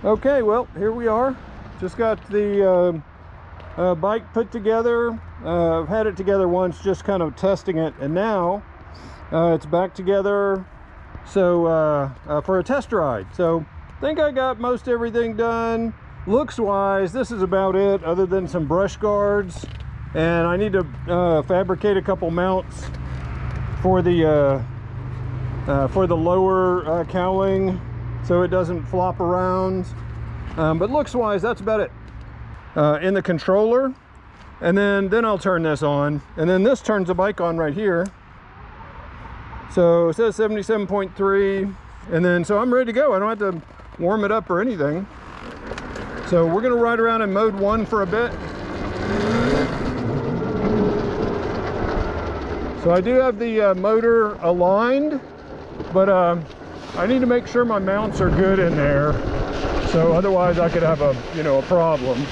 Okay, well, here we are. Just got the bike put together. I've had it together once, just kind of testing it, and now it's back together so for a test ride. So I think I got most everything done. Looks wise, this is about it, other than some brush guards, and I need to fabricate a couple mounts for the lower cowling so it doesn't flop around. But looks wise, that's about it. In the controller, and then I'll turn this on, and then this turns the bike on right here. So it says 77.3, and then so I'm ready to go. I don't have to warm it up or anything. So we're gonna ride around in mode 1 for a bit. So I do have the motor aligned, but I need to make sure my mounts are good in there. So otherwise I could have a problem.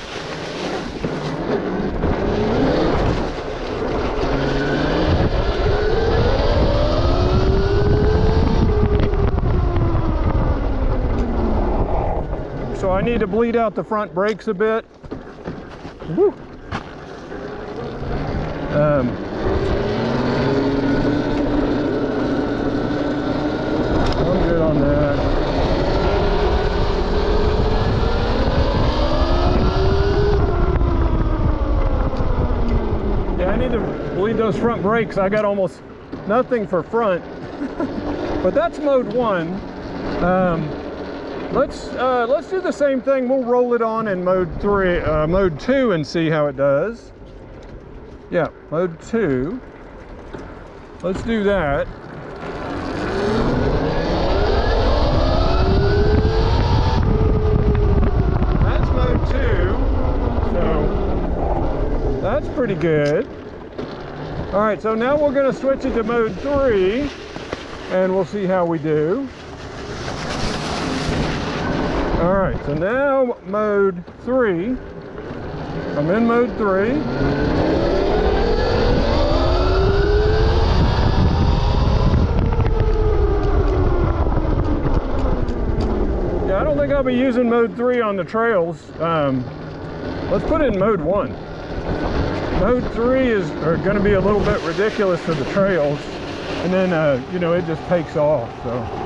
So I need to bleed out the front brakes a bit. Woo. I'm good on that. Yeah, I need to bleed those front brakes. I got almost nothing for front, but that's mode 1. Let's do the same thing. We'll roll it on in mode 2 and see how it does. Yeah, mode 2. Let's do that. That's mode 2. So that's pretty good. All right, so now we're going to switch it to mode 3 and we'll see how we do. All right, so now mode 3. I'm in mode 3. Yeah, I don't think I'll be using mode 3 on the trails. Let's put it in mode 1. Mode 3 is going to be a little bit ridiculous for the trails, and then it just takes off. So.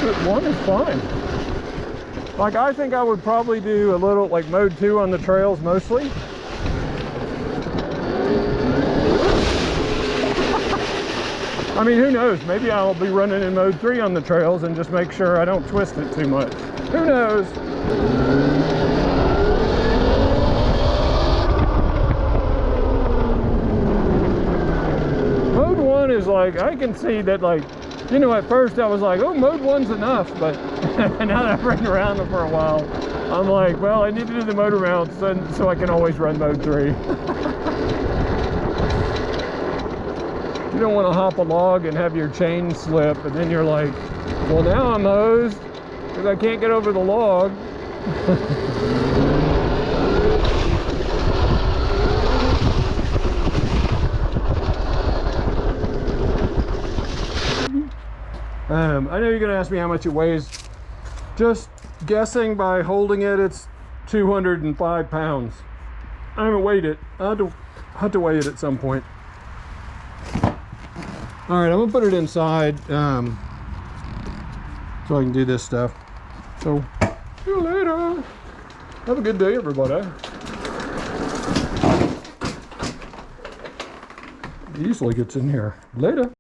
Mode 1 is fine. Like, I think I would probably do a little like mode 2 on the trails mostly. I mean, who knows? Maybe I'll be running in mode 3 on the trails and just make sure I don't twist it too much. Who knows? Mode 1 is like, I can see that, like, at first I was like, oh, mode 1's enough, but now that I've ridden around them for a while, I'm like, well, I need to do the motor mounts so I can always run mode 3. You don't want to hop a log and have your chain slip, and then you're like, well, now I'm hosed because I can't get over the log. I know you're going to ask me how much it weighs. Just guessing by holding it, it's 205 pounds. I haven't weighed it. I'll have to weigh it at some point. All right, I'm going to put it inside so I can do this stuff. So, see you later. Have a good day, everybody. Easily gets in here. Later.